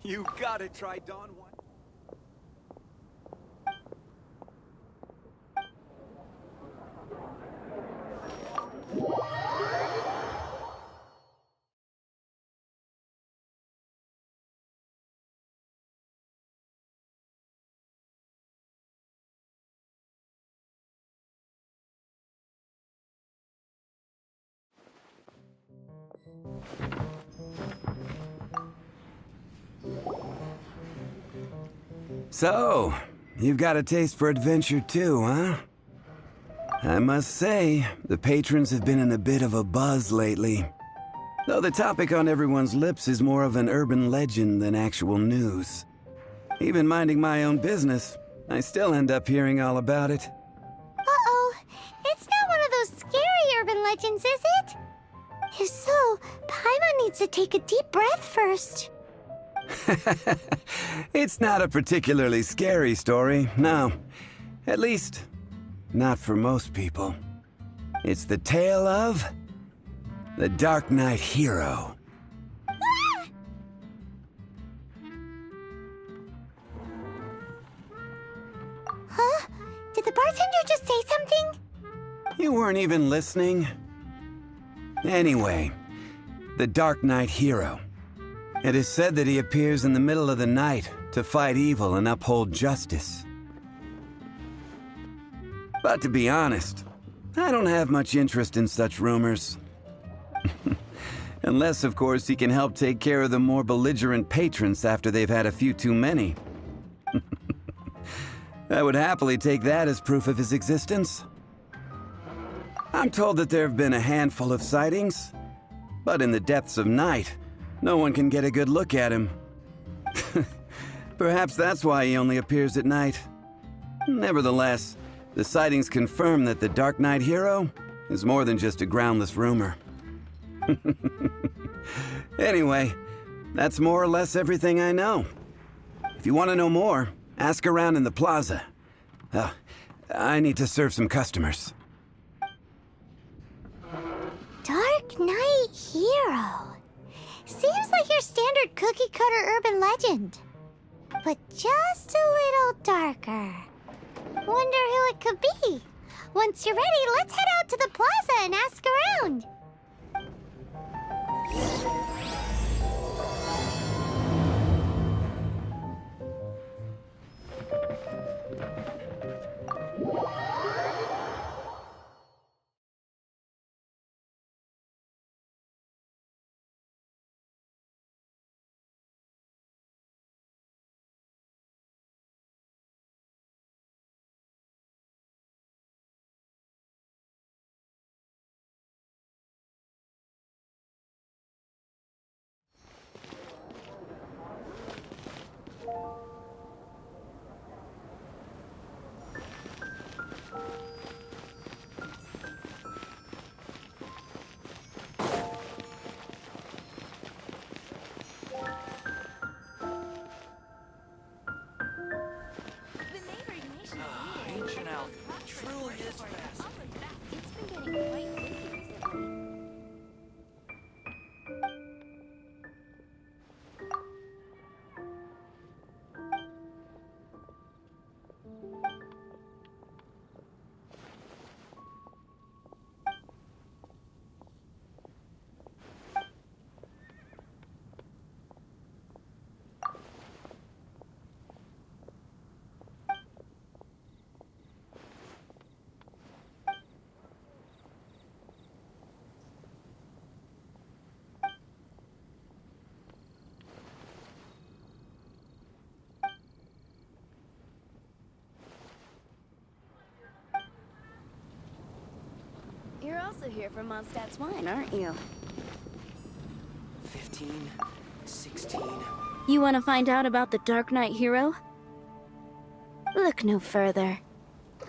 You gotta try Dawn One. So, you've got a taste for adventure too, huh? I must say, the patrons have been in a bit of a buzz lately. Though the topic on everyone's lips is more of an urban legend than actual news. Even minding my own business, I still end up hearing all about it. Uh-oh. It's not one of those scary urban legends, is it? If so, Paimon needs to take a deep breath first. It's not a particularly scary story, no. At least, not for most people. It's the tale of the Dark Knight Hero. Huh? Did the bartender just say something? You weren't even listening. Anyway, the Dark Knight Hero. It is said that he appears in the middle of the night to fight evil and uphold justice. But to be honest, I don't have much interest in such rumors. Unless, of course, he can help take care of the more belligerent patrons after they've had a few too many. I would happily take that as proof of his existence. I'm told that there have been a handful of sightings, but in the depths of night, no one can get a good look at him. Perhaps that's why he only appears at night. Nevertheless, the sightings confirm that the Dark Knight Hero is more than just a groundless rumor. Anyway, that's more or less everything I know. If you want to know more, ask around in the plaza. I need to serve some customers. Dark Knight Hero. Seems like your standard cookie-cutter urban legend. But just a little darker. Wonder who it could be. Once you're ready, let's head out to the plaza and ask around. Truly is fast. It's been getting quite busy recently. You're also here for Mondstadt's wine, aren't you? 15, 16. You want to find out about the Dark Knight Hero? Look no further.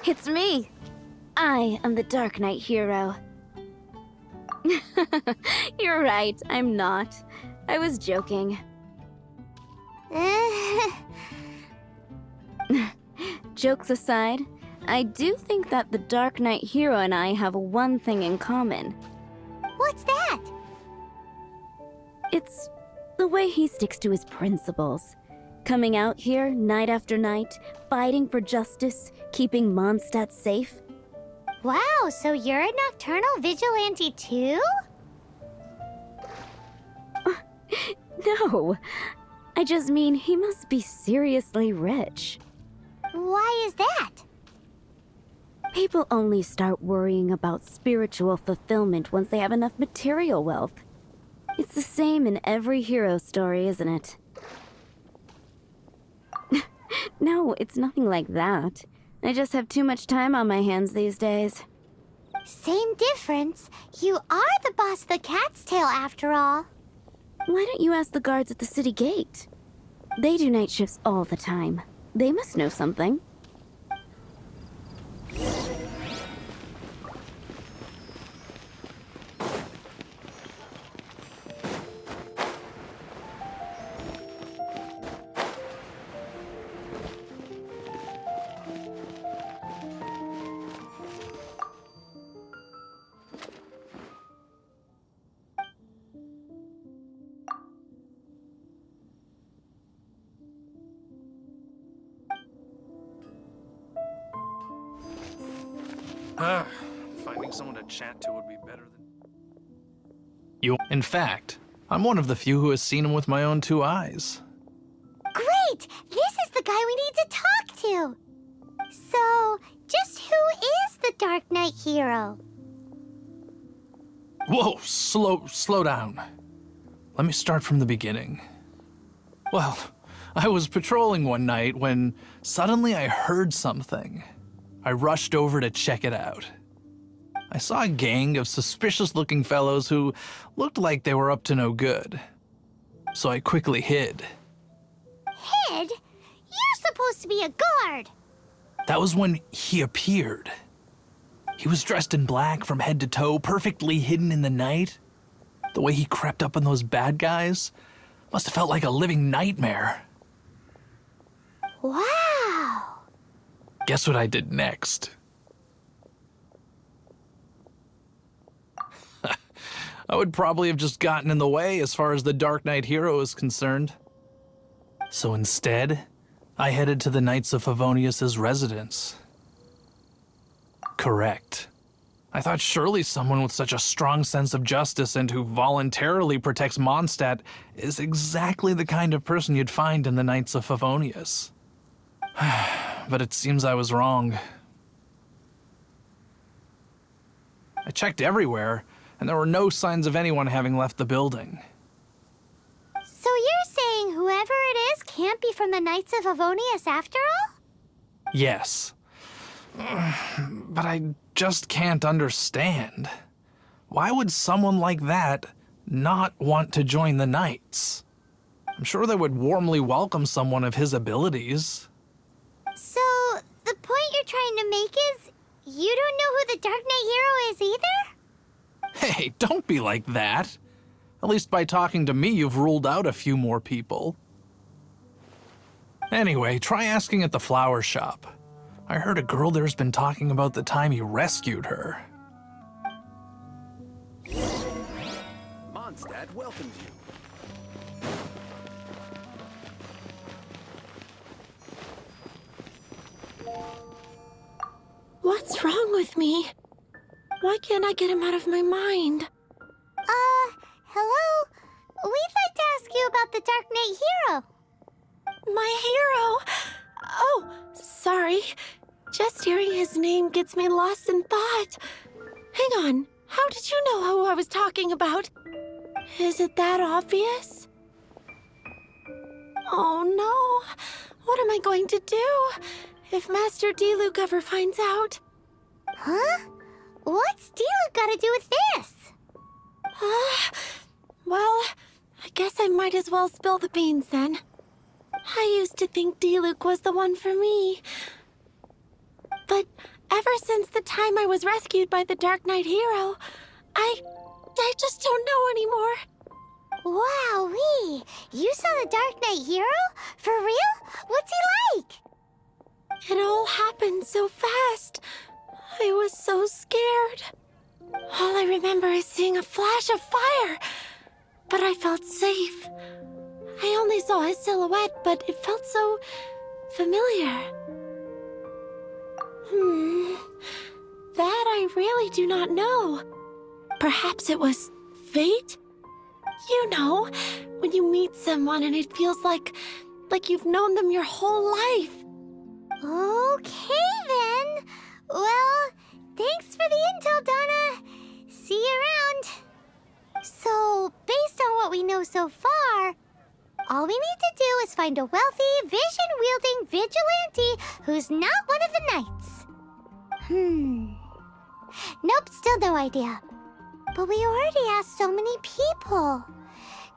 It's me! I am the Dark Knight Hero. You're right, I'm not. I was joking. Jokes aside, I do think that the Dark Knight Hero and I have one thing in common. What's that? It's The way he sticks to his principles. Coming out here night after night, fighting for justice, keeping Mondstadt safe. Wow, so you're a nocturnal vigilante too? No, I just mean he must be seriously rich. Why is that? People only start worrying about spiritual fulfillment once they have enough material wealth. It's the same in every hero story, isn't it? No, it's nothing like that. I just have too much time on my hands these days. Same difference. You are the boss of the Cat's Tail after all. Why don't you ask the guards at the city gate? They do night shifts all the time. They must know something. Finding someone to chat to would be better than you. In fact, I'm one of the few who has seen him with my own 2 eyes. Great! This is the guy we need to talk to! So, just who is the Dark Knight hero? Whoa, slow down. Let me start from the beginning. Well, I was patrolling one night when suddenly I heard something. I rushed over to check it out. I saw a gang of suspicious-looking fellows who looked like they were up to no good. So I quickly hid. Hid? You're supposed to be a guard! That was when he appeared. He was dressed in black from head to toe, perfectly hidden in the night. The way he crept up on those bad guys must have felt like a living nightmare. Wow! Guess what I did next? I would probably have just gotten in the way as far as the Dark Knight hero is concerned. So instead, I headed to the Knights of Favonius' residence. Correct. I thought surely someone with such a strong sense of justice and who voluntarily protects Mondstadt is exactly the kind of person you'd find in the Knights of Favonius. But it seems I was wrong. I checked everywhere, and there were no signs of anyone having left the building. So you're saying whoever it is can't be from the Knights of Favonius after all? Yes. But I just can't understand. Why would someone like that not want to join the Knights? I'm sure they would warmly welcome someone of his abilities. So, the point you're trying to make is, you don't know who the Dark Knight hero is either? Hey, don't be like that. At least by talking to me, you've ruled out a few more people. Anyway, try asking at the flower shop. I heard a girl there's been talking about the time you rescued her. Mondstadt welcomes you. What's wrong with me? Why can't I get him out of my mind? Hello? We'd like to ask you about the Dark Knight hero. My hero! Oh, sorry. Just hearing his name gets me lost in thought. Hang on, how did you know who I was talking about? Is it that obvious? Oh no, what am I going to do if Master Diluc ever finds out? Huh? What's Diluc got to do with this? Well, I guess I might as well spill the beans then. I used to think Diluc was the one for me. But ever since the time I was rescued by the Dark Knight hero, I just don't know anymore. Wowee! You saw the Dark Knight hero? For real? What's he like? It all happened so fast. I was so scared. All I remember is seeing a flash of fire. But I felt safe. I only saw his silhouette, but it felt so familiar. That I really do not know. Perhaps it was fate? You know, when you meet someone and it feels like you've known them your whole life. Okay, then. Well, thanks for the intel, Donna. See you around. So, based on what we know so far, all we need to do is find a wealthy, vision-wielding vigilante who's not one of the knights. Nope, still no idea. But we already asked so many people.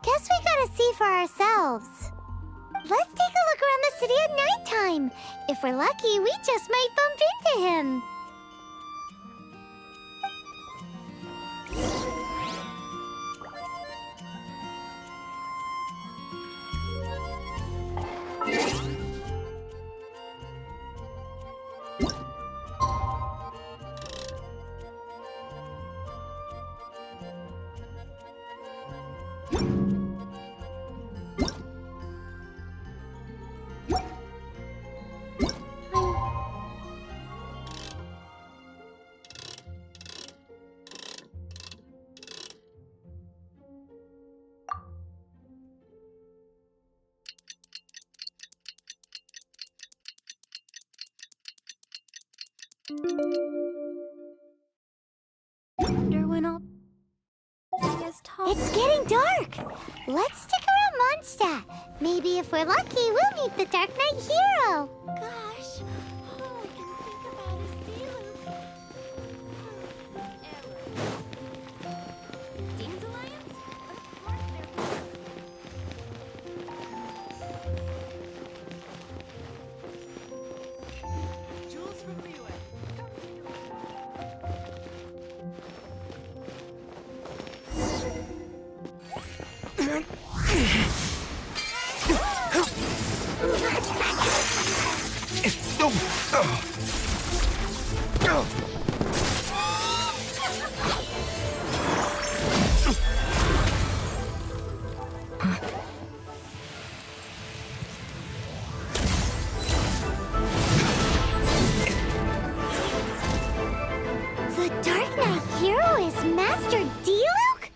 Guess we gotta see for ourselves. Let's take a look around the city at nighttime. If we're lucky, we just might bump into him. Wonder when I'll see his top. It's getting dark. Let's stick around Mondstadt. Maybe if we're lucky, we'll meet the Dark Knight hero. Gosh, all I can think about is Diluc. Dandelions? Of course they're here. Jules from Liyue. Come take a look. The Dark Knight hero is Master Diluc?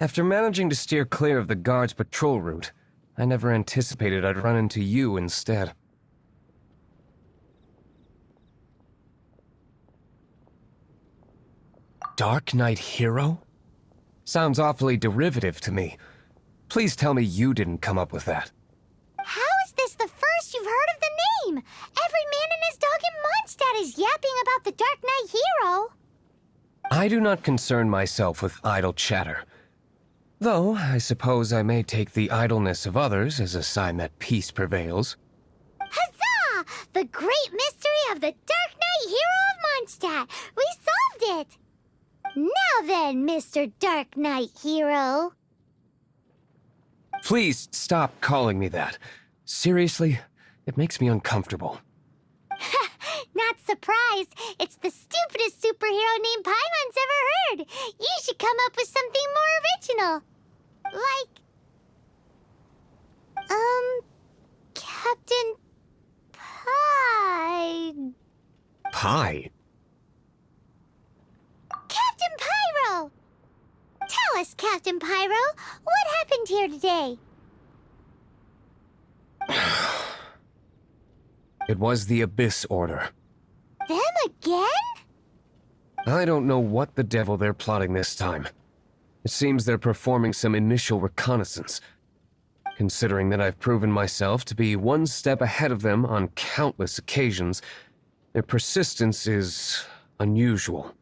After managing to steer clear of the guard's patrol route, I never anticipated I'd run into you instead. Dark Knight Hero? Sounds awfully derivative to me. Please tell me you didn't come up with that. How is this the first you've heard of the name? Every man and his dog in Mondstadt is yapping about the Dark Knight hero. I do not concern myself with idle chatter. Though, I suppose I may take the idleness of others as a sign that peace prevails. Huzzah! The great mystery of the Dark Knight hero of Mondstadt. We solved it! Now then, Mr. Dark Knight hero. Please stop calling me that. Seriously, it makes me uncomfortable. Not surprised. It's the stupidest superhero name Paimon's ever heard. You should come up with something more original. Like... Captain Pie... Pie? Captain Pyro! Tell us, Captain Pyro, what happened here today? It was the Abyss Order. Them again? I don't know what the devil they're plotting this time. It seems they're performing some initial reconnaissance. Considering that I've proven myself to be one step ahead of them on countless occasions, their persistence is unusual.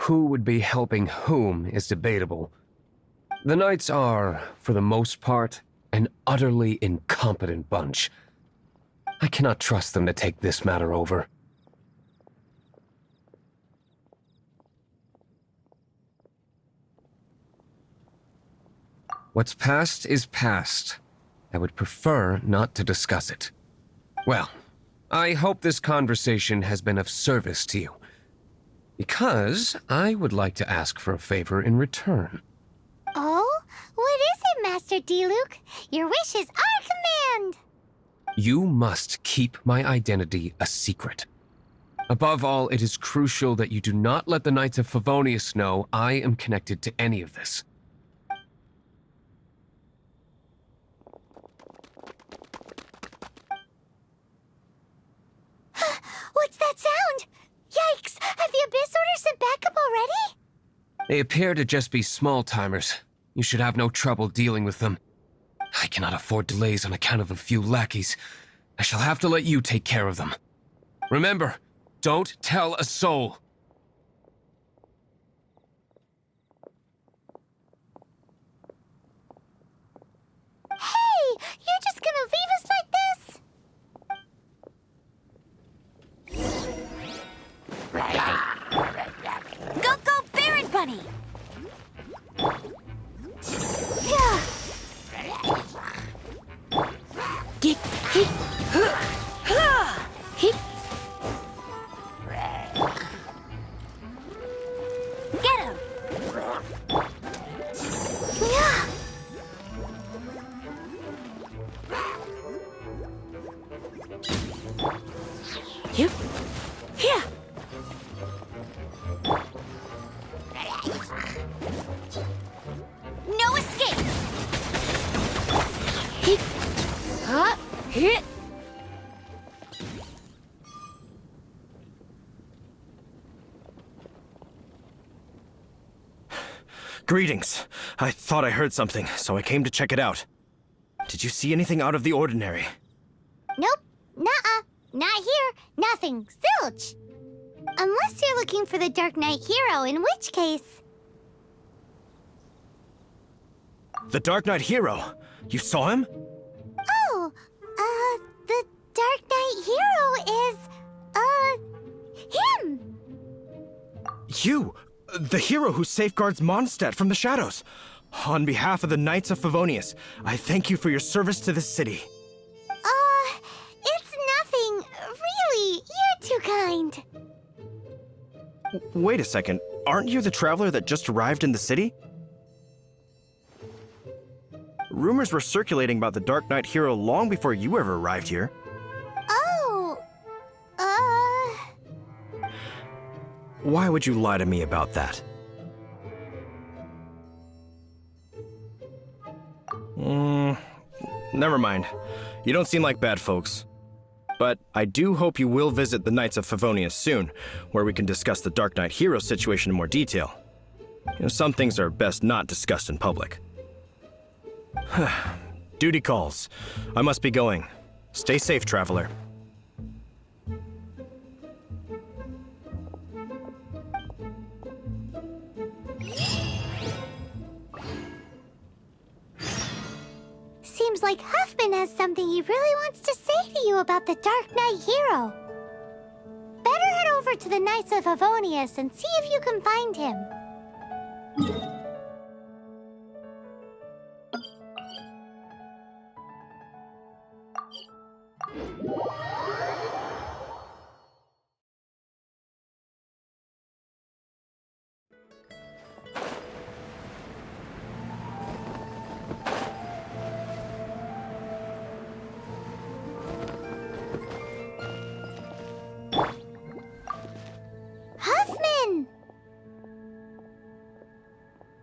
Who would be helping whom is debatable. The Knights are, for the most part, an utterly incompetent bunch. I cannot trust them to take this matter over. What's past is past. I would prefer not to discuss it. Well, I hope this conversation has been of service to you. Because I would like to ask for a favor in return. Oh? What is it, Master Diluc? Your wish is our command! You must keep my identity a secret. Above all, it is crucial that you do not let the Knights of Favonius know I am connected to any of this. What's that sound? Yikes! Have the Abyss Order sent backup already? They appear to just be small-timers. You should have no trouble dealing with them. I cannot afford delays on account of a few lackeys. I shall have to let you take care of them. Remember, don't tell a soul. Hey! You're just gonna leave us like this? Go, go, Baron Bunny! Yeah. Get, hit, hit. Get him! Yeah. Yep. Here. No escape. Hit. Huh? Hit. Greetings. I thought I heard something, so I came to check it out. Did you see anything out of the ordinary? Nope. Nuh-uh. Not here. Nothing. Zilch. Unless you're looking for the Dark Knight hero, in which case... The Dark Knight hero? You saw him? Oh, the Dark Knight hero is, him! You! The hero who safeguards Mondstadt from the shadows. On behalf of the Knights of Favonius, I thank you for your service to this city. It's nothing. Really, you're too kind. Wait a second. Aren't you the traveler that just arrived in the city? Rumors were circulating about the Dark Knight hero long before you ever arrived here. Oh, Why would you lie to me about that? Never mind. You don't seem like bad folks. But I do hope you will visit the Knights of Favonius soon, where we can discuss the Dark Knight hero situation in more detail. Some things are best not discussed in public. Duty calls. I must be going. Stay safe, traveler. seems like Huffman has something he really wants to say to you about the Dark Knight hero. Better head over to the Knights of Favonius and see if you can find him. Huffman!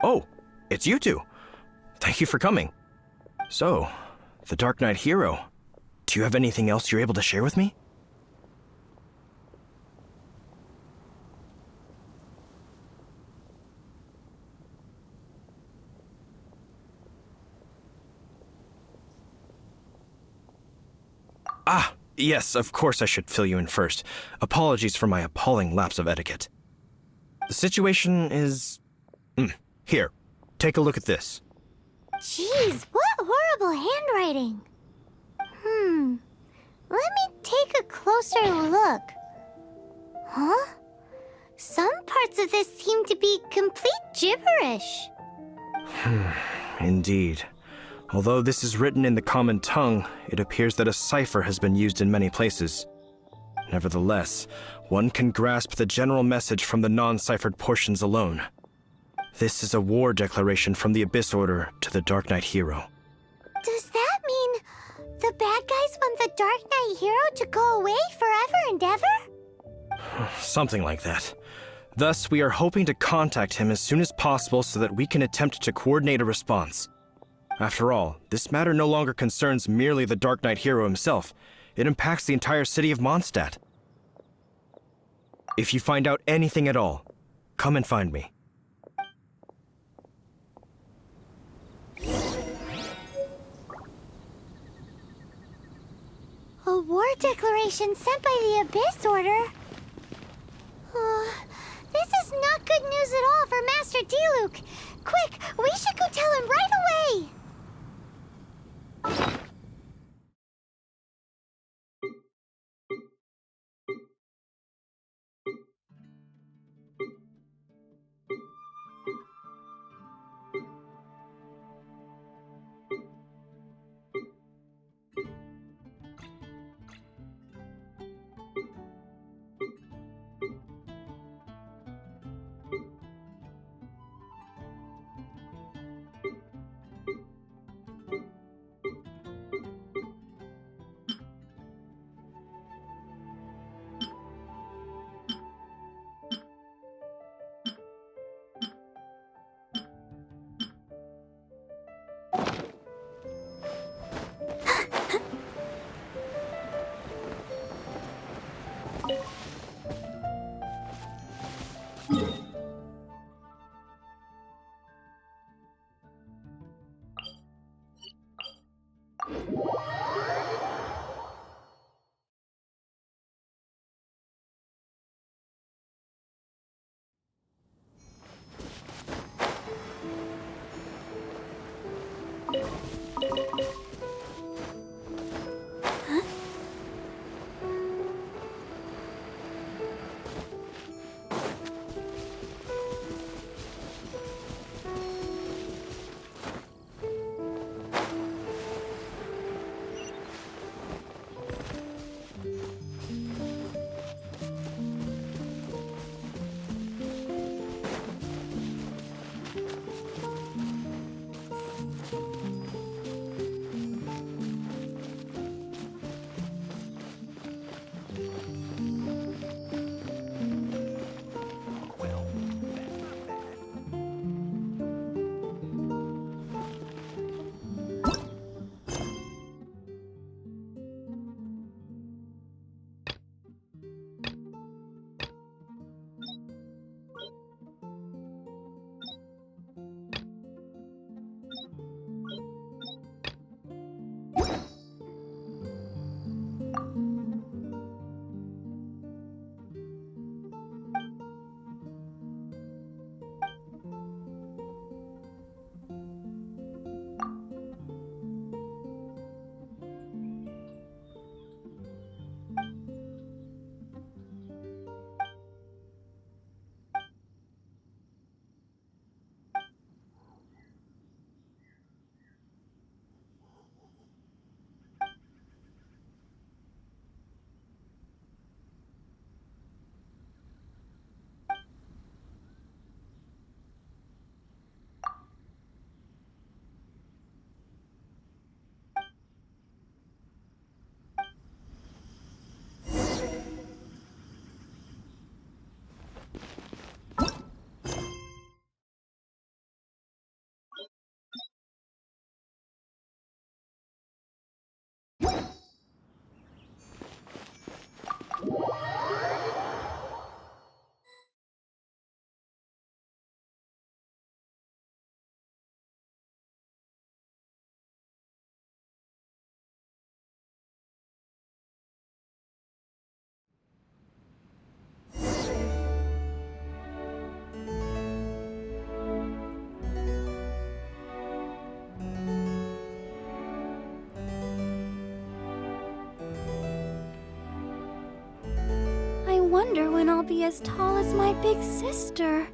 Oh, it's you two. Thank you for coming. So, the Dark Knight hero. Do you have anything else you're able to share with me? Ah, yes, of course I should fill you in first. Apologies for my appalling lapse of etiquette. The situation is... Here, take a look at this. Jeez, what horrible handwriting. Let me take a closer look. Huh? Some parts of this seem to be complete gibberish. Indeed. Although this is written in the common tongue, it appears that a cipher has been used in many places. Nevertheless, one can grasp the general message from the non-ciphered portions alone. This is a war declaration from the Abyss Order to the Dark Knight hero. Does that mean the bad guys want the Dark Knight hero to go away forever and ever? Something like that. Thus, we are hoping to contact him as soon as possible so that we can attempt to coordinate a response. After all, this matter no longer concerns merely the Dark Knight hero himself. It impacts the entire city of Mondstadt. If you find out anything at all, come and find me. A war declaration sent by the Abyss Order? This is not good news at all for Master Diluc. Quick, we should go tell him right away! Wonder when I'll be as tall as my big sister.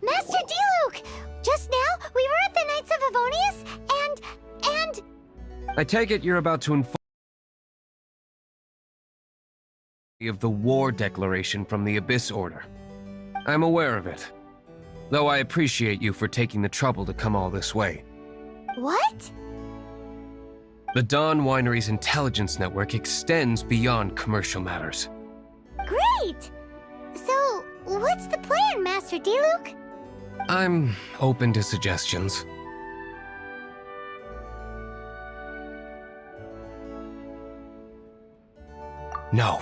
Master Diluc! Just now, we were at the Knights of Avonius, and... I take it you're about to inform me of the war declaration from the Abyss Order. I'm aware of it, though I appreciate you for taking the trouble to come all this way. What? The Dawn Winery's intelligence network extends beyond commercial matters. Great! So, what's the plan, Master Diluc? I'm open to suggestions. No.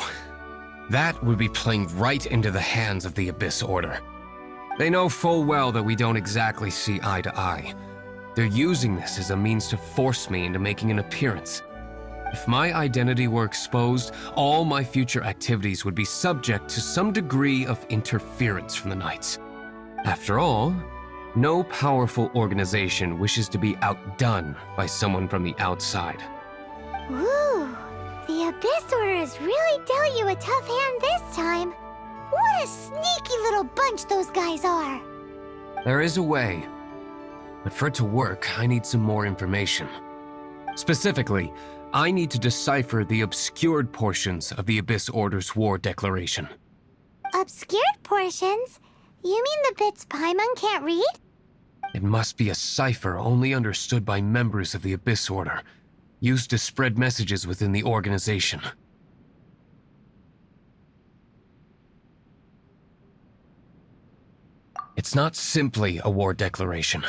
That would be playing right into the hands of the Abyss Order. They know full well that we don't exactly see eye to eye. They're using this as a means to force me into making an appearance. If my identity were exposed, all my future activities would be subject to some degree of interference from the Knights. After all, no powerful organization wishes to be outdone by someone from the outside. Woo! The Abyss Order has really dealt you a tough hand this time. What a sneaky little bunch those guys are! There is a way, but for it to work, I need some more information. Specifically, I need to decipher the obscured portions of the Abyss Order's war declaration. Obscured portions? You mean the bits Paimon can't read? It must be a cipher only understood by members of the Abyss Order, used to spread messages within the organization. It's not simply a war declaration,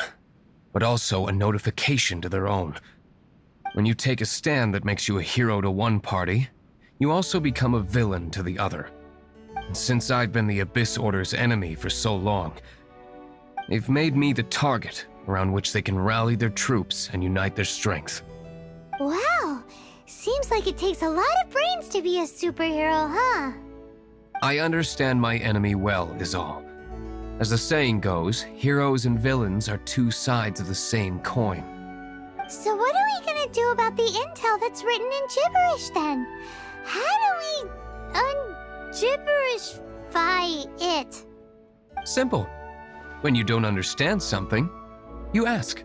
but also a notification to their own. When you take a stand that makes you a hero to one party, you also become a villain to the other. And since I've been the Abyss Order's enemy for so long, they've made me the target around which they can rally their troops and unite their strength. Wow! Seems like it takes a lot of brains to be a superhero, huh? I understand my enemy well, is all. As the saying goes, heroes and villains are two sides of the same coin. So what are we gonna do about the intel that's written in gibberish then? How do we un-gibberishify it? Simple. When you don't understand something, you ask.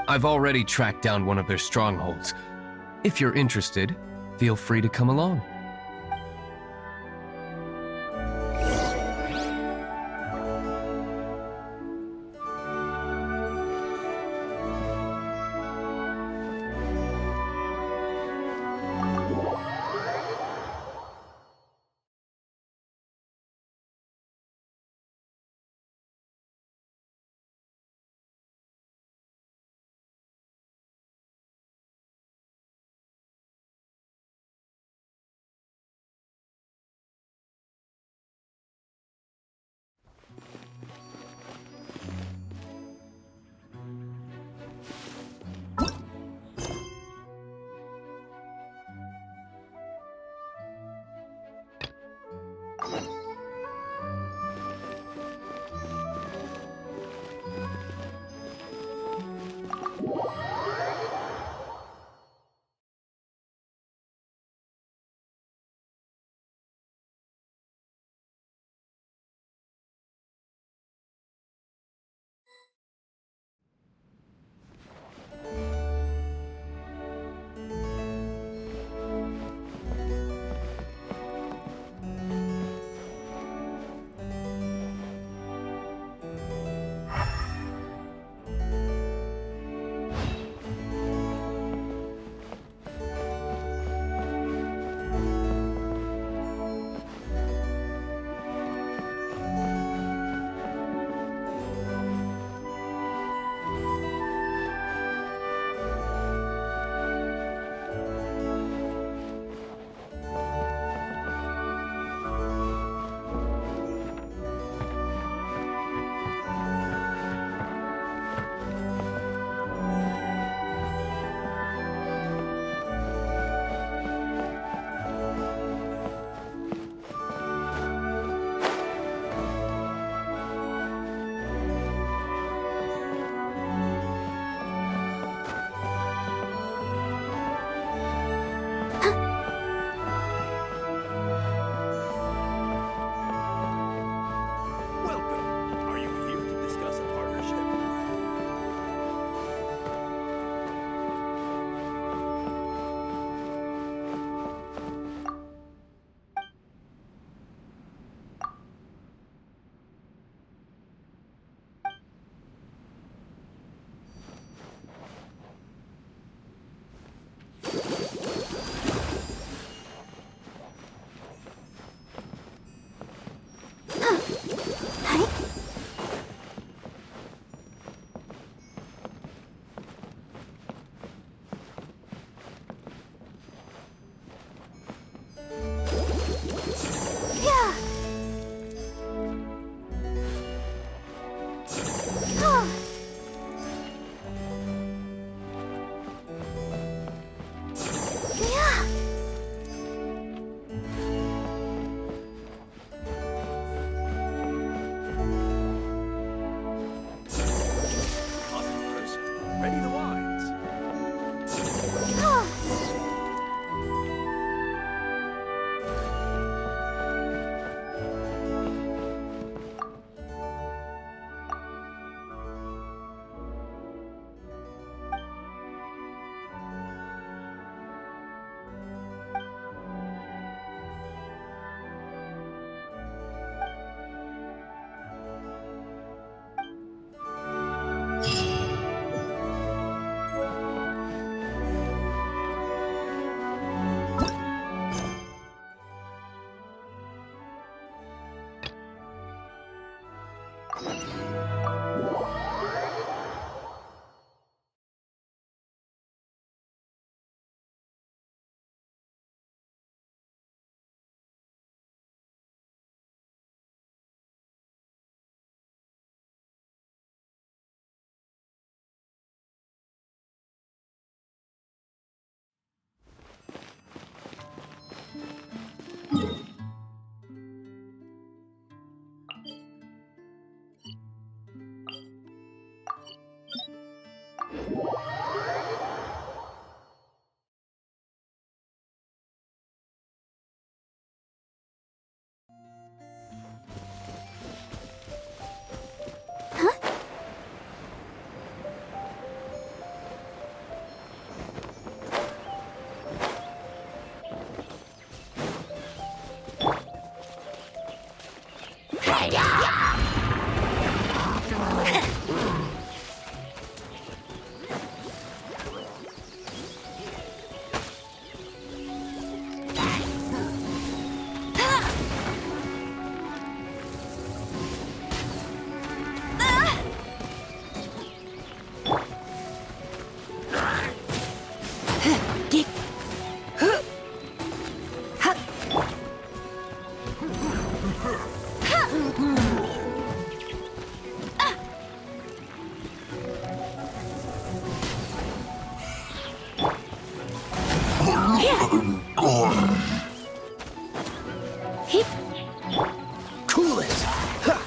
I've already tracked down one of their strongholds. If you're interested, feel free to come along. Cool it! Ha!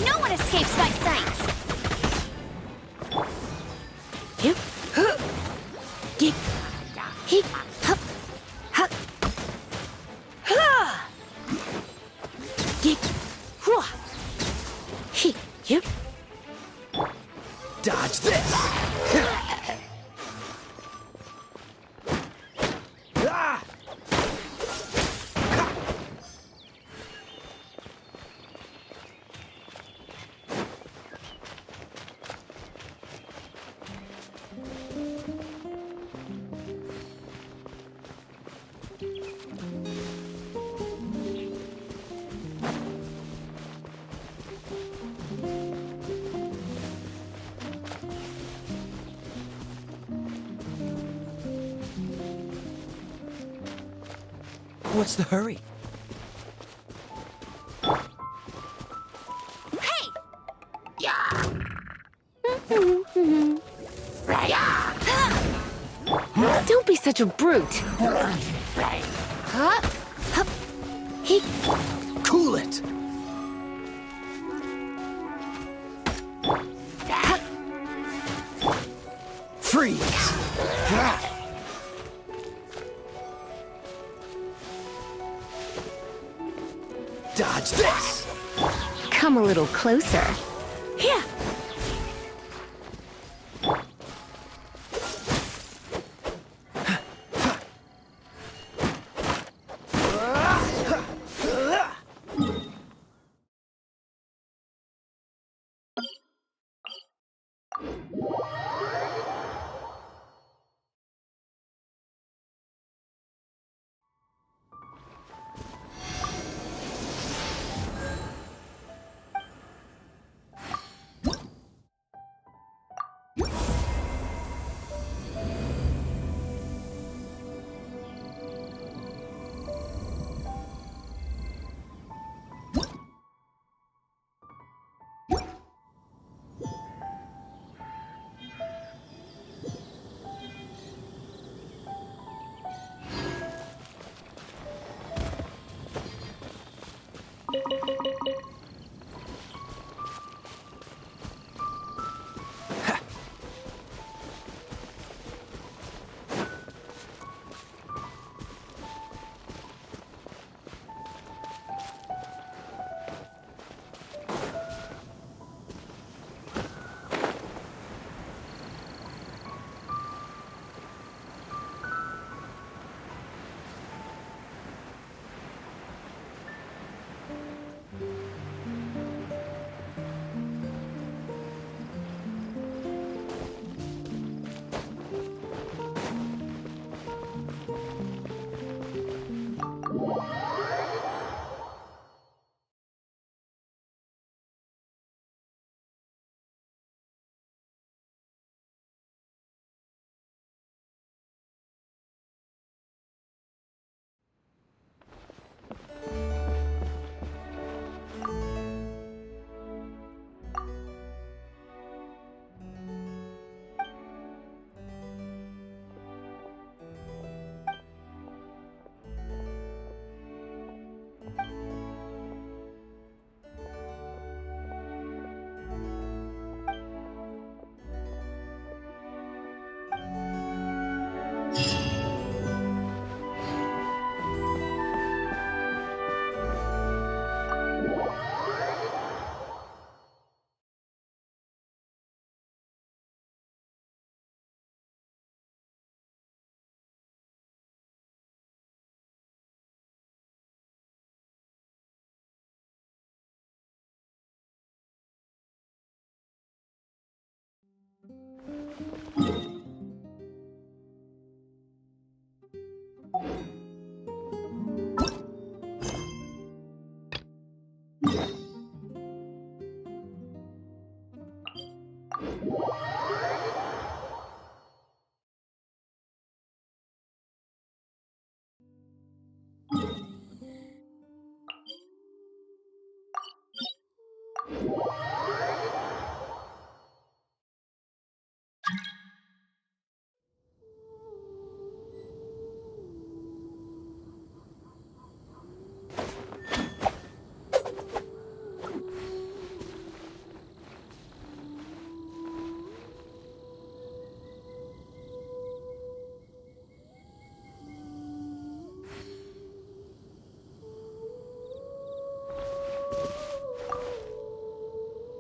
No one escapes my sights! Hip, Gip, hip, hup, hup, ha! Gip, hua, hip, yip. Dodge this! Ah! What's the hurry? Don't be such a brute. Huh? Hup. He. Cool it! Freeze! Dodge this! Come a little closer. Here.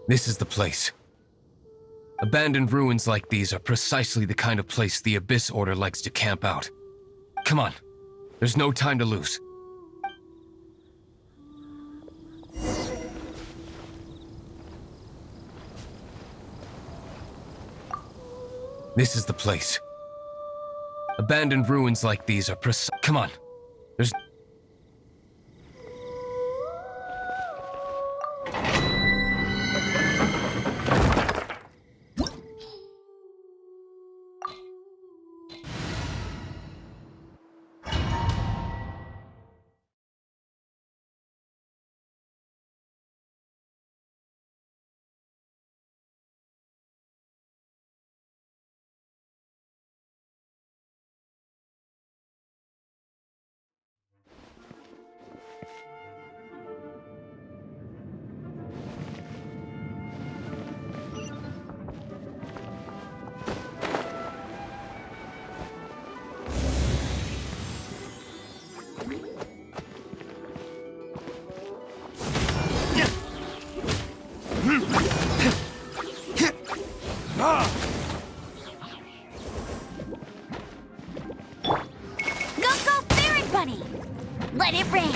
This is the place. Abandoned ruins like these are precisely the kind of place the Abyss Order likes to camp out. Come on, there's no time to lose. This is the place. Abandoned ruins like these are come on, there's... Go, go, Ferret Bunny! Let it rain!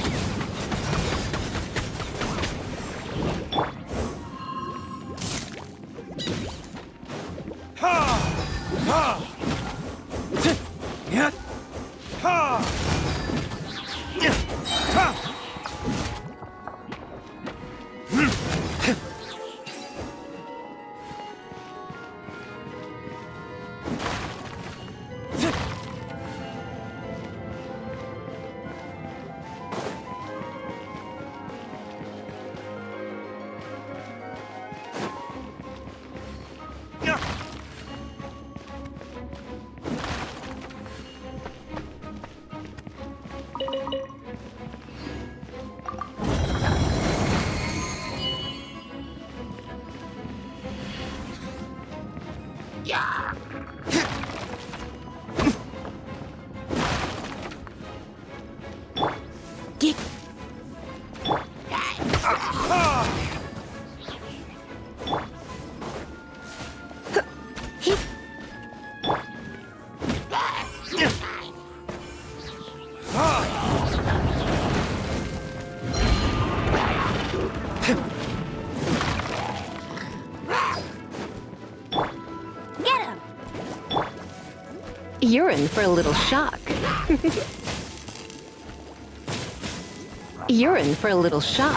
You're in for a little shock. You're in for a little shock.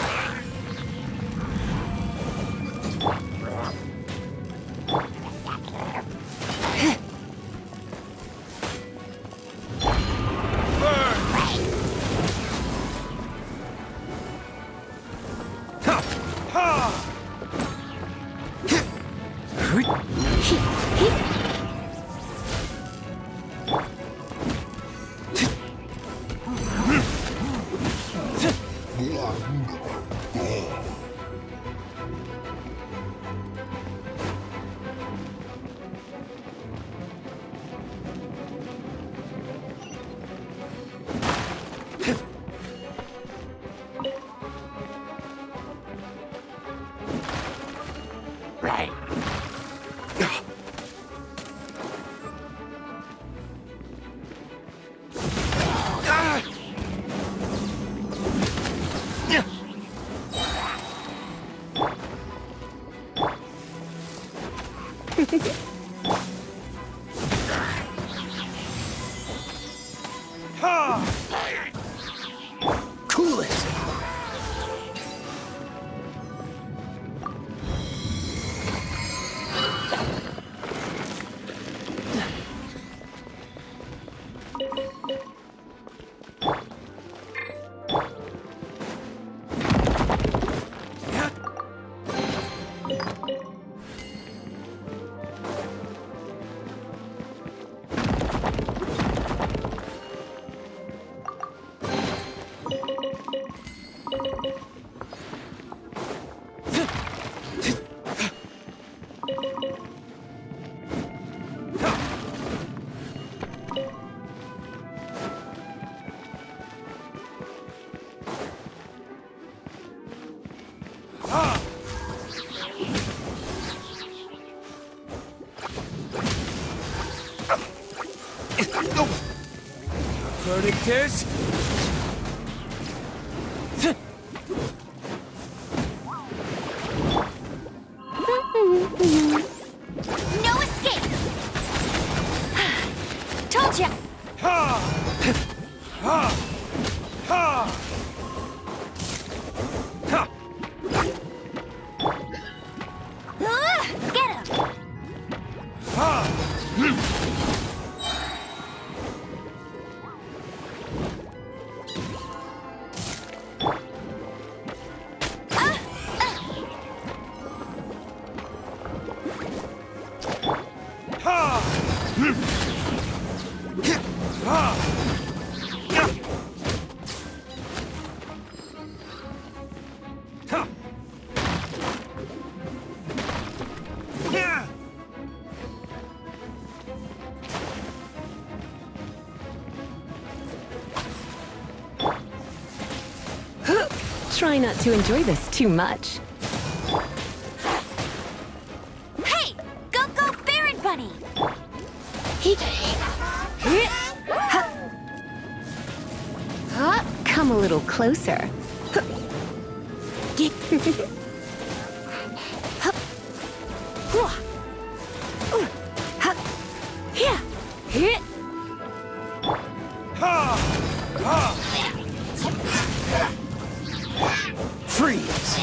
Cool it! is... No escape! Told ya! Get him! Try not to enjoy this too much. Hey! Go, Baron Bunny! Come a little closer. Freeze!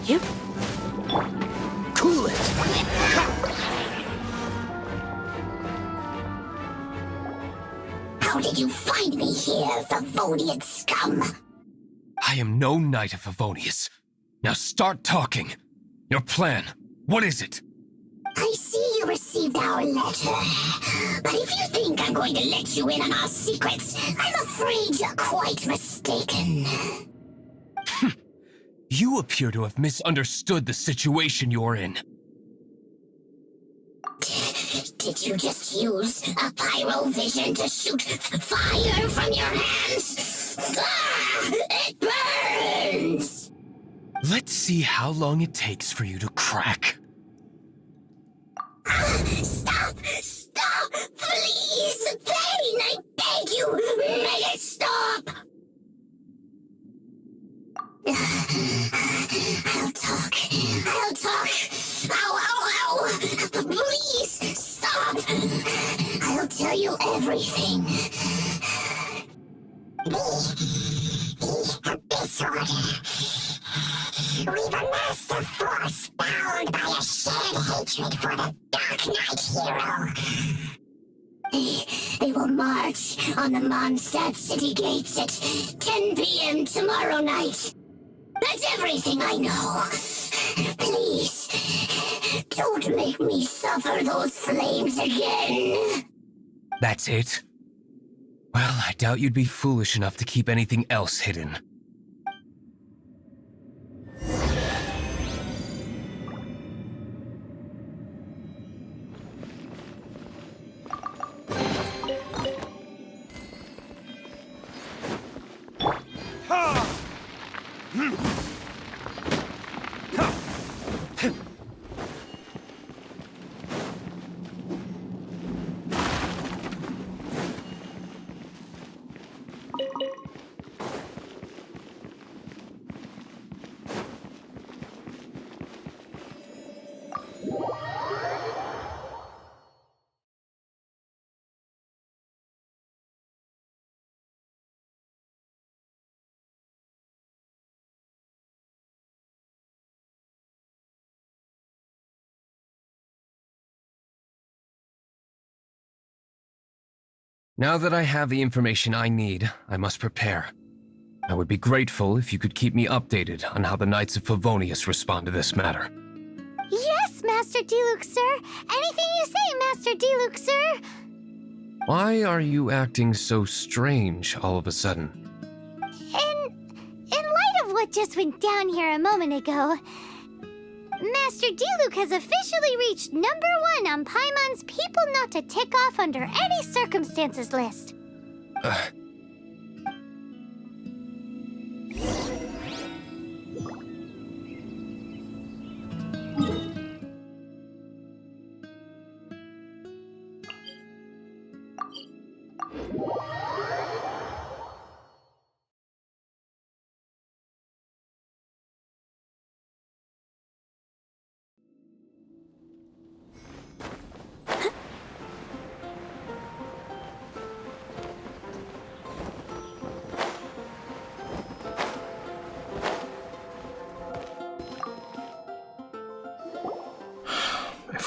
Yep. Cool it! How did you find me here, Favonian scum? I am no Knight of Favonius. Now start talking. Your plan. What is it? I see you received our letter. But if you think I'm going to let you in on our secrets, I'm afraid you're quite mistaken. You appear to have misunderstood the situation you're in. Did you just use a pyrovision to shoot fire from your hands? Ah, it burns! Let's see how long it takes for you to crack. Stop! Stop! Please! Pain! I beg you! Make it stop! I'll talk. I'll talk. Ow, ow, ow! Please, stop! I'll tell you everything. This order. We've amassed a force bound by a shared hatred for the Dark Knight hero. They will march on the Mondstadt city gates at 10 p.m. tomorrow night. That's everything I know. Please, don't make me suffer those flames again. That's it? Well, I doubt you'd be foolish enough to keep anything else hidden. Now that I have the information I need, I must prepare. I would be grateful if you could keep me updated on how the Knights of Favonius respond to this matter. Yes, Master Diluc, sir. Anything you say, Master Diluc, sir. Why are you acting so strange all of a sudden? In light of what just went down here a moment ago, Master Diluc has officially reached #1 on Paimon's People Not to Tick Off Under Any Circumstances list.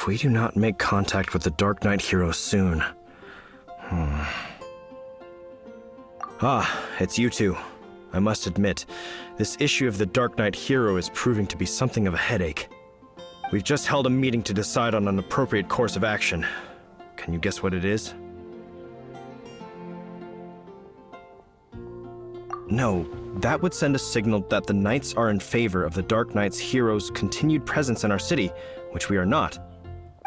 If we do not make contact with the Dark Knight hero soon... Ah, it's you two. I must admit, this issue of the Dark Knight hero is proving to be something of a headache. We've just held a meeting to decide on an appropriate course of action. Can you guess what it is? No, that would send a signal that the Knights are in favor of the Dark Knight's hero's continued presence in our city, which we are not.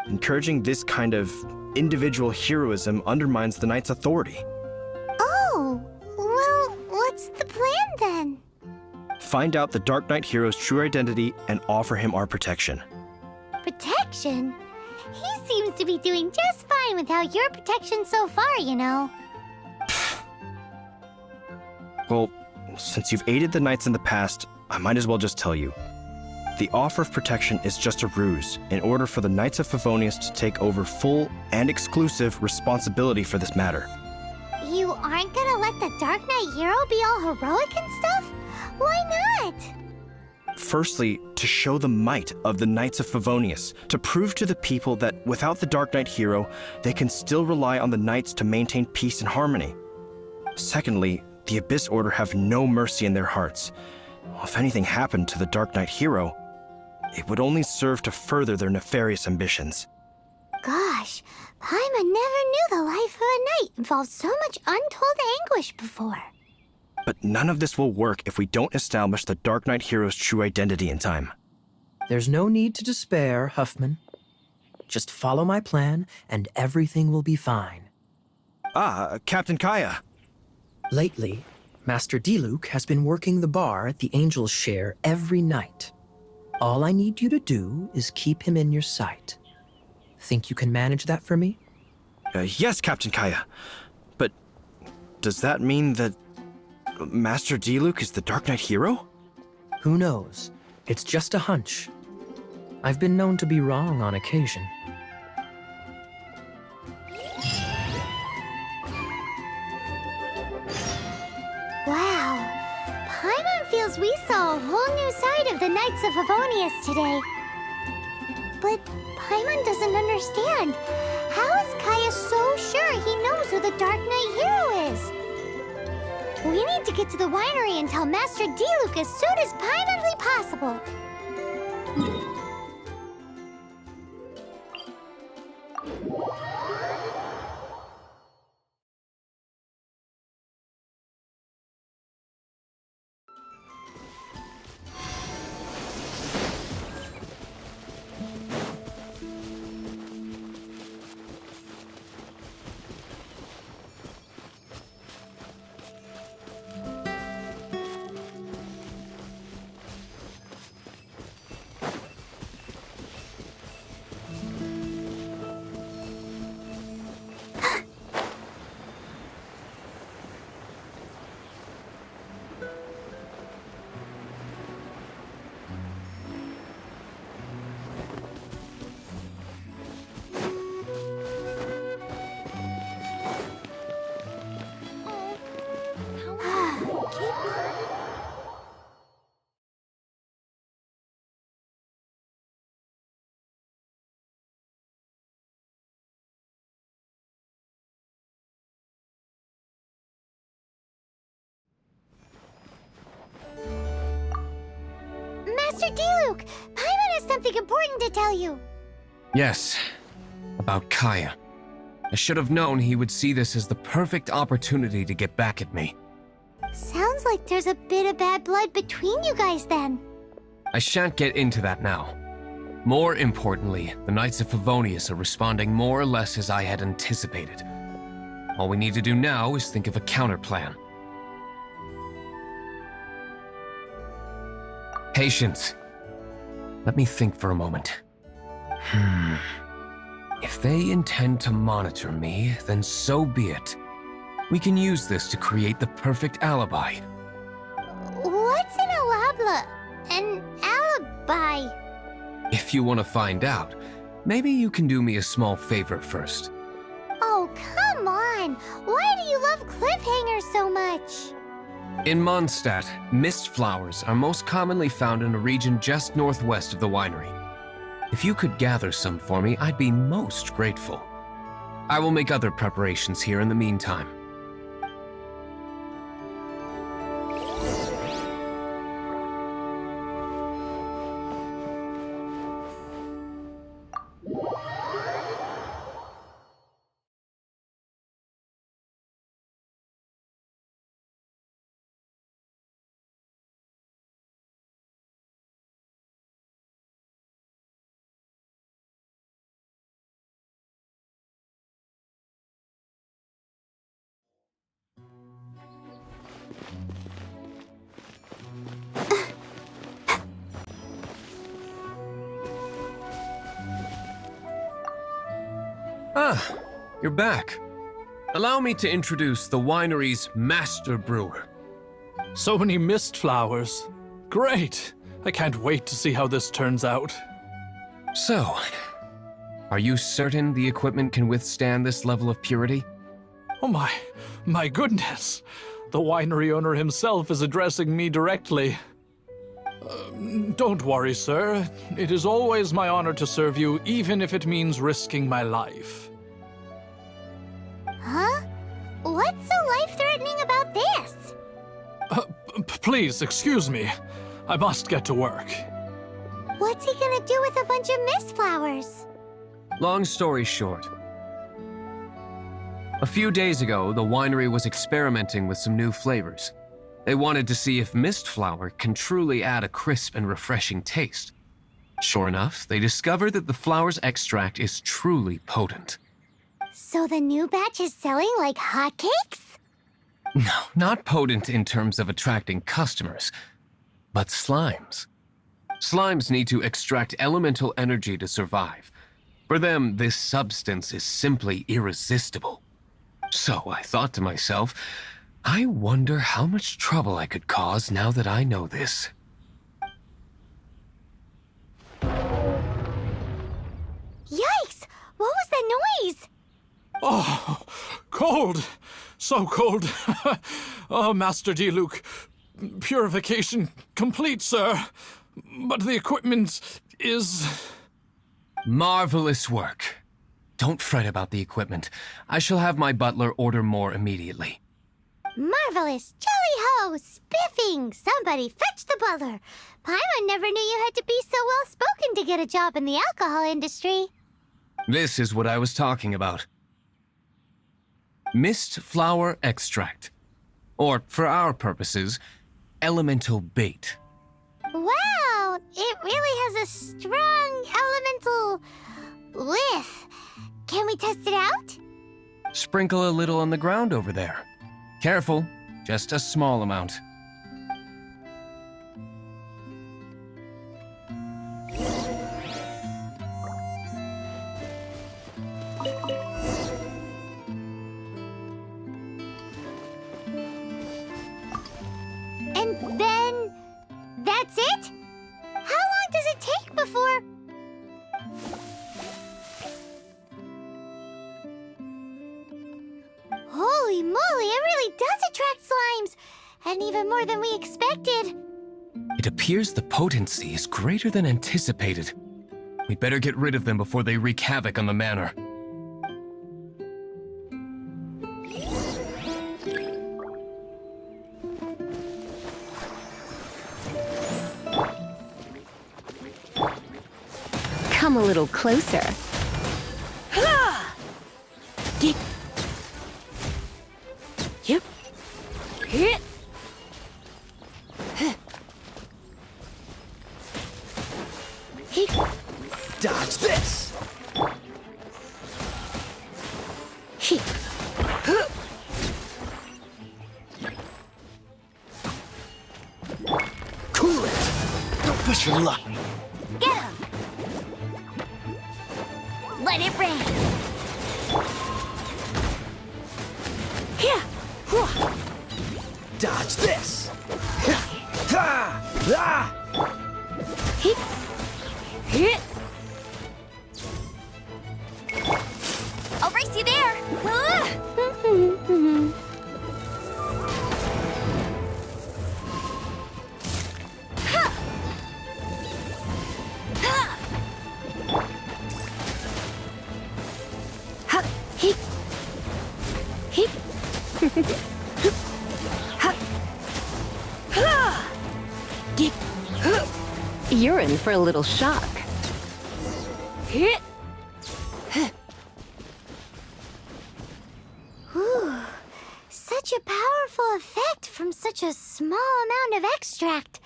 Encouraging this kind of individual heroism undermines the Knights' authority. Oh, well, what's the plan then? Find out the Dark Knight hero's true identity and offer him our protection. Protection? He seems to be doing just fine without your protection so far, you know. Well, since you've aided the Knights in the past, I might as well just tell you. The offer of protection is just a ruse in order for the Knights of Favonius to take over full and exclusive responsibility for this matter. You aren't gonna let the Dark Knight hero be all heroic and stuff? Why not? Firstly, to show the might of the Knights of Favonius, to prove to the people that without the Dark Knight hero, they can still rely on the Knights to maintain peace and harmony. Secondly, the Abyss Order have no mercy in their hearts. If anything happened to the Dark Knight hero, it would only serve to further their nefarious ambitions. Gosh, Paimon never knew the life of a knight involved so much untold anguish before. But none of this will work if we don't establish the Dark Knight hero's true identity in time. There's no need to despair, Huffman. Just follow my plan, and everything will be fine. Ah, Captain Kaya. Lately, Master Diluc has been working the bar at the Angel's Share every night. All I need you to do is keep him in your sight. Think you can manage that for me? Yes, Captain Kaya. But does that mean that Master Diluc is the Dark Knight hero? Who knows? It's just a hunch. I've been known to be wrong on occasion. Wow, Paimon feels we saw a whole new side of the Knights of Favonius today. But Paimon doesn't understand. How is Kaya so sure he knows who the Dark Knight hero is? We need to get to the winery and tell Master Diluc as soon as Paimonly possible. Master Diluc, Paimon has something important to tell you. Yes, about Kaya. I should have known he would see this as the perfect opportunity to get back at me. Sounds like there's a bit of bad blood between you guys then. I shan't get into that now. More importantly, the Knights of Favonius are responding more or less as I had anticipated. All we need to do now is think of a counterplan. Patience. Let me think for a moment. If they intend to monitor me, then so be it. We can use this to create the perfect alibi. What's an alabla? An alibi? If you want to find out, maybe you can do me a small favor first. Oh, come on! Why do you love cliffhangers so much? In Mondstadt, mist flowers are most commonly found in a region just northwest of the winery. If you could gather some for me, I'd be most grateful. I will make other preparations here in the meantime. Ah, you're back. Allow me to introduce the winery's master brewer. So many mist flowers. Great! I can't wait to see how this turns out. So, are you certain the equipment can withstand this level of purity? Oh my goodness! The winery owner himself is addressing me directly. Don't worry, sir. It is always my honor to serve you, even if it means risking my life. Huh? What's so life-threatening about this? Please, excuse me. I must get to work. What's he gonna do with a bunch of mist flowers? Long story short, a few days ago, the winery was experimenting with some new flavors. They wanted to see if mist flower can truly add a crisp and refreshing taste. Sure enough, they discovered that the flower's extract is truly potent. So the new batch is selling like hotcakes? No, not potent in terms of attracting customers, but slimes. Slimes need to extract elemental energy to survive. For them, this substance is simply irresistible. So I thought to myself, I wonder how much trouble I could cause now that I know this. Yikes! What was that noise? Oh, cold! So cold! Oh, Master Diluc, purification complete, sir. But the equipment is... Marvelous work. Don't fret about the equipment. I shall have my butler order more immediately. Marvelous! Jolly-ho! Spiffing! Somebody fetch the butler! Paimon never knew you had to be so well-spoken to get a job in the alcohol industry. This is what I was talking about. Mist flower extract. Or, for our purposes, elemental bait. Wow! It really has a strong elemental whiff. Can we test it out? Sprinkle a little on the ground over there. Careful, just a small amount. And then... that's it? How long does it take before... Holy moly, it really does attract slimes! And even more than we expected. It appears the potency is greater than anticipated. We'd better get rid of them before they wreak havoc on the manor. Come a little closer. Yep. Dodge this! Cool it! Don't push your luck! Get him! Let it rain! Here. Dodge this! Ha! Ah! I'll race you there! for a little shock. Whew. Such a powerful effect from such a small amount of extract.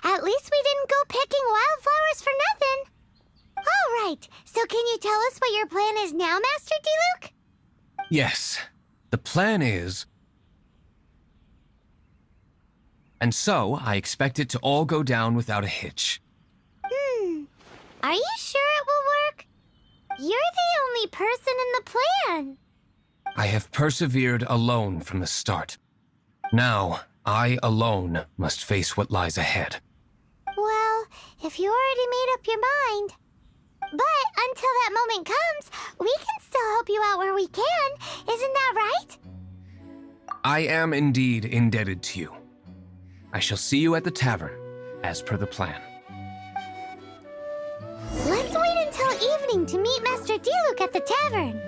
At least we didn't go picking wildflowers for nothing. All right, so can you tell us what your plan is now, Master Diluc? Yes, the plan is... And so, I expect it to all go down without a hitch. Are you sure it will work? You're the only person in the plan. I have persevered alone from the start. Now, I alone must face what lies ahead. Well, if you already made up your mind. But until that moment comes, we can still help you out where we can. Isn't that right? I am indeed indebted to you. I shall see you at the tavern, as per the plan. Let's wait until evening to meet Master Diluc at the tavern.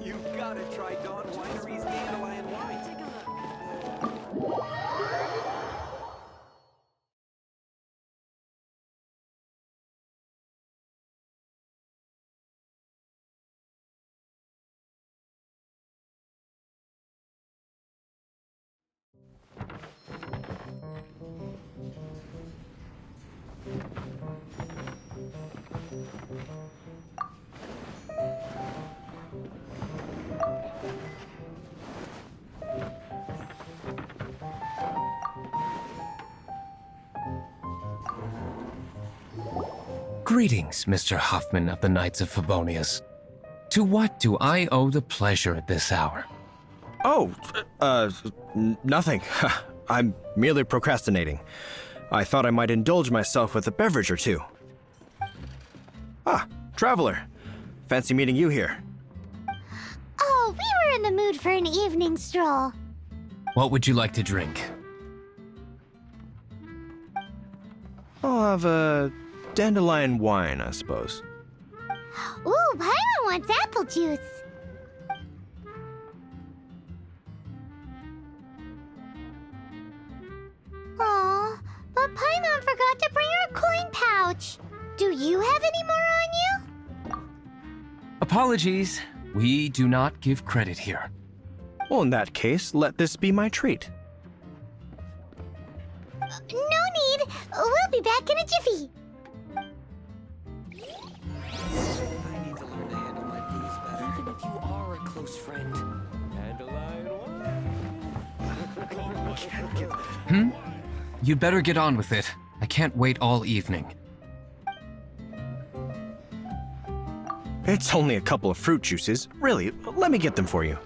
You gotta try Dawn Winery's Dandelion Wine. Take a look. Greetings, Mr. Hoffman of the Knights of Favonius. To what do I owe the pleasure at this hour? Oh, nothing. I'm merely procrastinating. I thought I might indulge myself with a beverage or two. Ah, Traveler. Fancy meeting you here. Oh, we were in the mood for an evening stroll. What would you like to drink? I'll have a dandelion wine, I suppose. Ooh, Paimon wants apple juice. Aw, but Paimon forgot to bring her coin pouch. Do you have any more on you? Apologies. We do not give credit here. Well, in that case, let this be my treat. No need. We'll be back in a jiffy. I need to learn to handle my booze better. Even if you are a close friend. Dandelion wine. Can't give You'd better get on with it. I can't wait all evening. It's only a couple of fruit juices. Really, let me get them for you.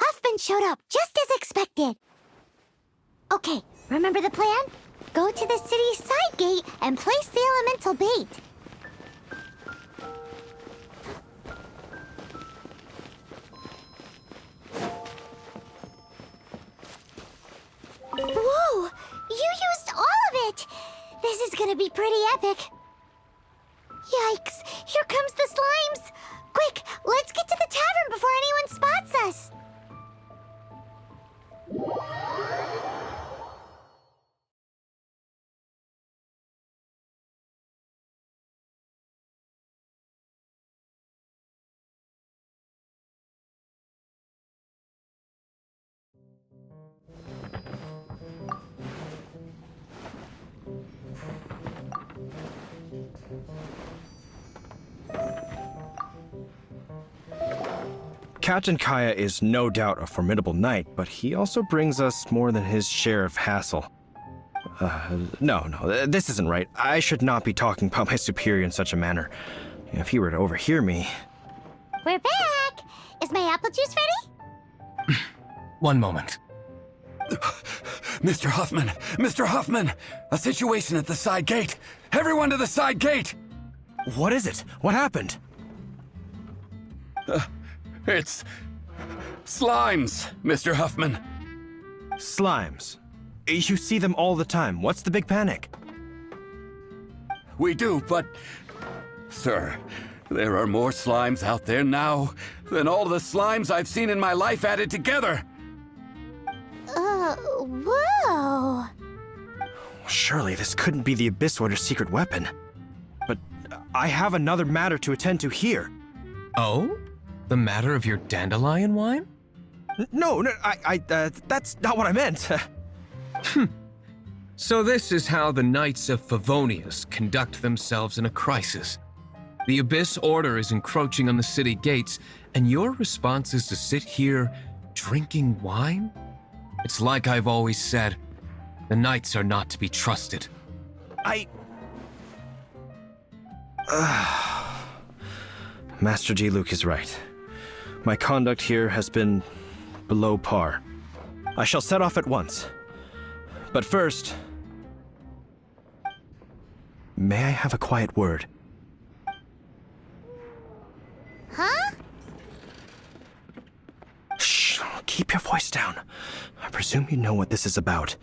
Huffman showed up just as expected. Okay, remember the plan? Go to the city's side gate and place the elemental bait. gonna be pretty epic. Yikes! Here comes the slimes! Quick, let's get to the tavern before anyone spots us! Captain Kaya is no doubt a formidable knight, but he also brings us more than his share of hassle. No, this isn't right. I should not be talking about my superior in such a manner. If he were to overhear me... We're back! Is my apple juice ready? One moment. Mr. Huffman! Mr. Huffman! A situation at the side gate! Everyone to the side gate! What is it? What happened? It's... slimes, Mr. Huffman. Slimes. You see them all the time. What's the big panic? We do, but... Sir, there are more slimes out there now than all the slimes I've seen in my life added together. Whoa! Surely this couldn't be the Abyss Order's secret weapon. But I have another matter to attend to here. Oh? The matter of your dandelion wine? No, that's not what I meant. So this is how the Knights of Favonius conduct themselves in a crisis. The Abyss Order is encroaching on the city gates, and your response is to sit here drinking wine? It's like I've always said, the Knights are not to be trusted. Master Diluc is right. My conduct here has been below par. I shall set off at once. But first, may I have a quiet word? Huh? Shh, keep your voice down. I presume you know what this is about.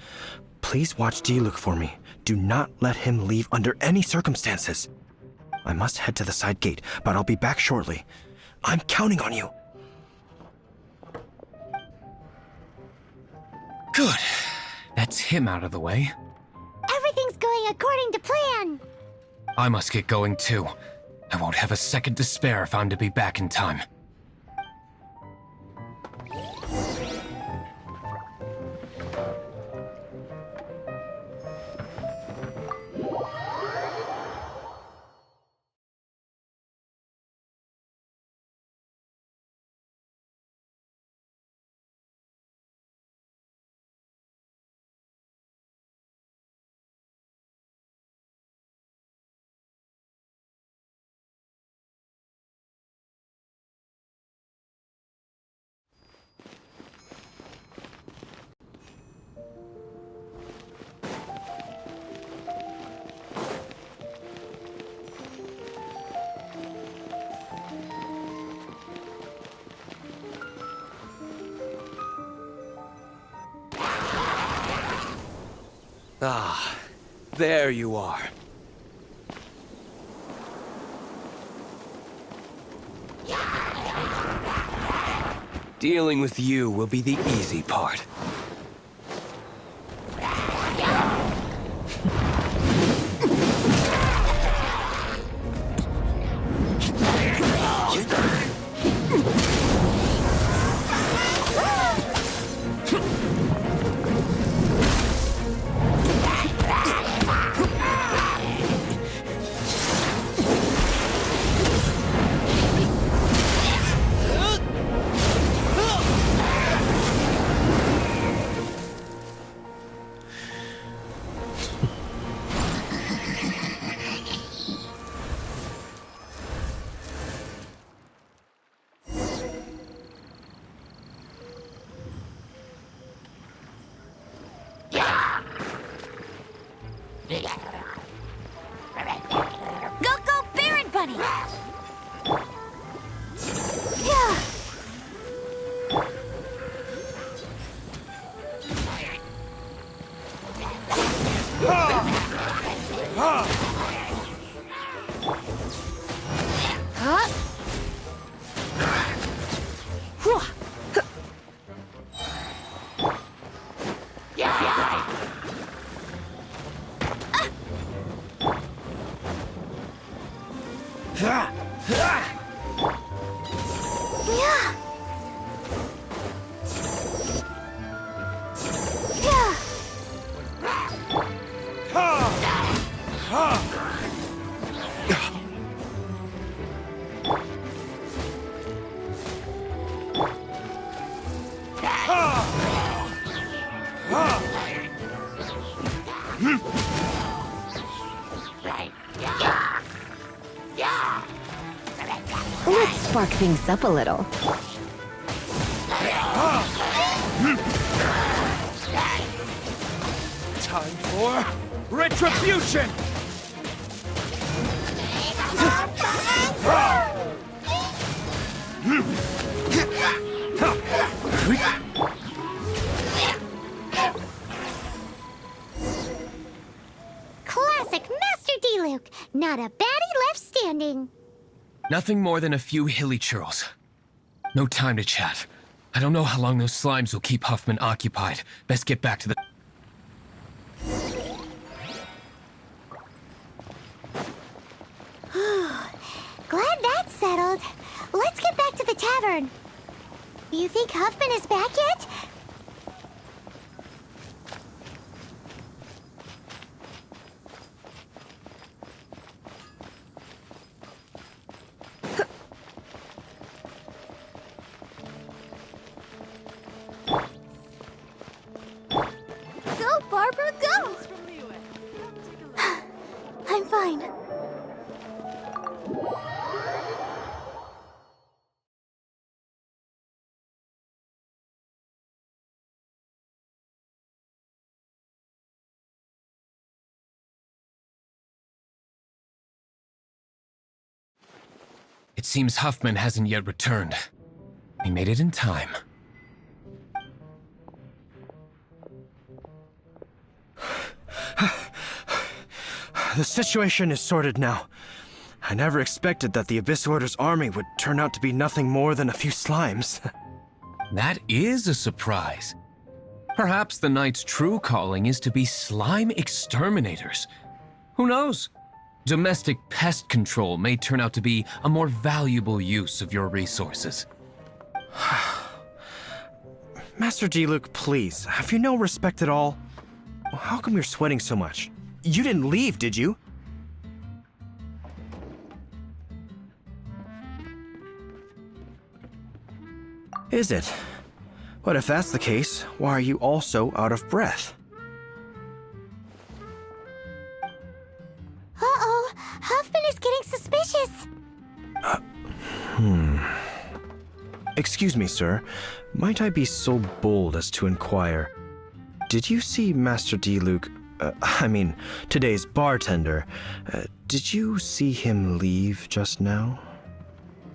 Please watch Diluc for me. Do not let him leave under any circumstances. I must head to the side gate, but I'll be back shortly. I'm counting on you. Good. That's him out of the way. Everything's going according to plan! I must get going too. I won't have a second to spare if I'm to be back in time. Ah, there you are. Dealing with you will be the easy part. Go, Baron Bunny! Yeah. Yeah. Yeah. Let's spark things up a little. Time for retribution! Classic Master D-Luke. Not a baddie left standing. Nothing more than a few hilly churls. No time to chat. I don't know how long those slimes will keep Huffman occupied. Best get back to the... Glad that's settled. Let's get back to the tavern. You think Huffman is back yet? Go, Barbara, go! I'm fine. It seems Huffman hasn't yet returned. He made it in time. The situation is sorted now. I never expected that the Abyss Order's army would turn out to be nothing more than a few slimes. That is a surprise. Perhaps the Knight's true calling is to be slime exterminators. Who knows? Domestic pest control may turn out to be a more valuable use of your resources. Master D-Luke, please, have you no respect at all? How come you're sweating so much? You didn't leave, did you? Is it? But if that's the case, why are you also out of breath? Uh-oh, Huffman is getting suspicious. Excuse me, sir. Might I be so bold as to inquire, did you see Master D-Luke, today's bartender, did you see him leave just now?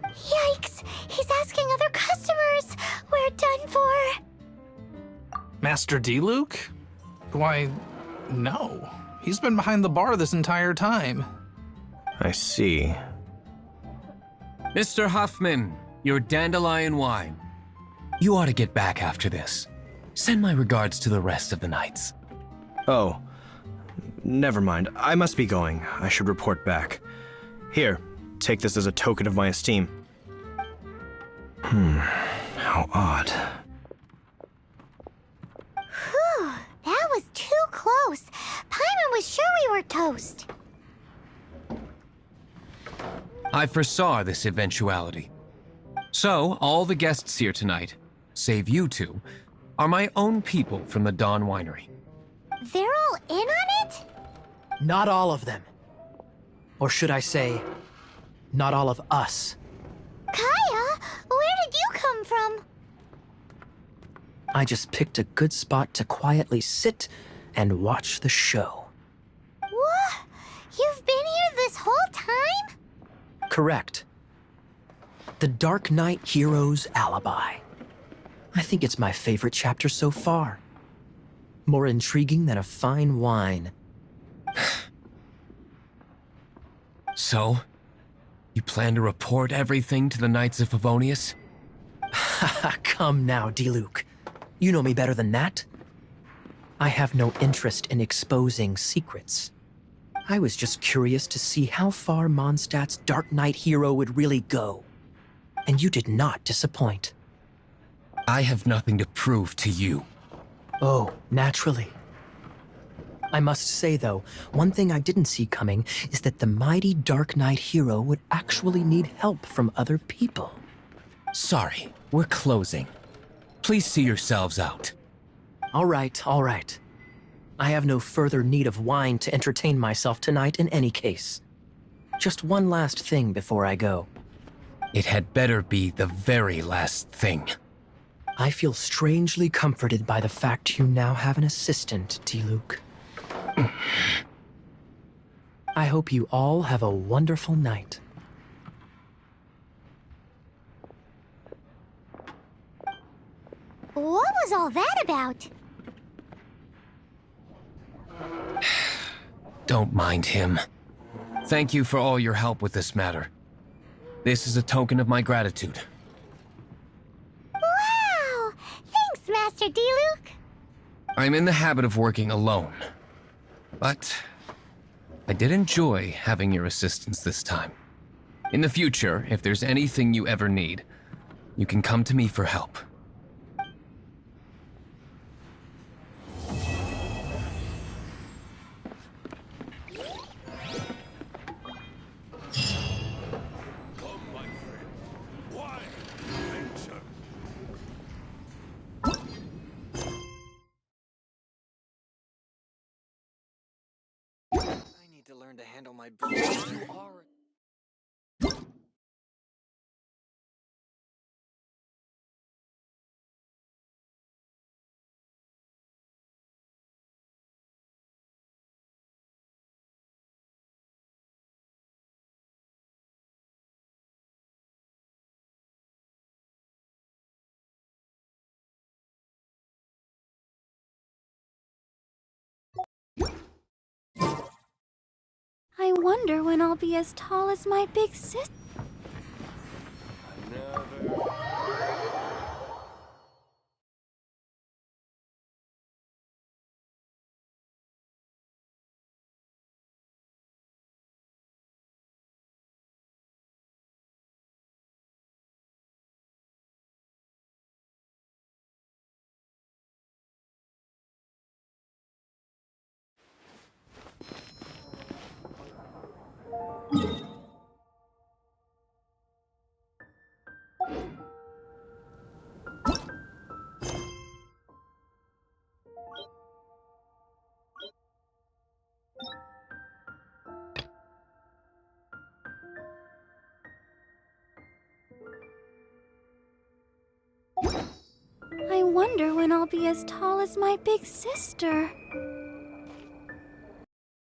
Yikes, he's asking other customers. We're done for. Master D-Luke? Why, no. He's been behind the bar this entire time. I see. Mr. Huffman, your dandelion wine. You ought to get back after this. Send my regards to the rest of the knights. Oh, never mind. I must be going. I should report back. Here, take this as a token of my esteem. How odd. Whew, that was too close. Paimon was sure we were toast. I foresaw this eventuality. So, all the guests here tonight, save you two, are my own people from the Dawn Winery. They're all in on it? Not all of them. Or should I say, not all of us. Kaya, where did you come from? I just picked a good spot to quietly sit and watch the show. What? You've been here this whole time? Correct. The Dark Knight Hero's Alibi. I think it's my favorite chapter so far. More intriguing than a fine wine. So, you plan to report everything to the Knights of Favonius? Come now, D-Luke. You know me better than that. I have no interest in exposing secrets. I was just curious to see how far Mondstadt's Dark Knight hero would really go. And you did not disappoint. I have nothing to prove to you. Oh, naturally. I must say, though, one thing I didn't see coming is that the mighty Dark Knight hero would actually need help from other people. Sorry, we're closing. Please see yourselves out. All right, all right. I have no further need of wine to entertain myself tonight in any case. Just one last thing before I go. It had better be the very last thing. I feel strangely comforted by the fact you now have an assistant, Diluc. I hope you all have a wonderful night. What was all that about? Don't mind him. Thank you for all your help with this matter. This is a token of my gratitude. Wow! Thanks, Master Diluc. I'm in the habit of working alone. But I did enjoy having your assistance this time. In the future, if there's anything you ever need, you can come to me for help. I need to learn to handle my boots. You are. I wonder when I'll be as tall as my big sis. I wonder when I'll be as tall as my big sister.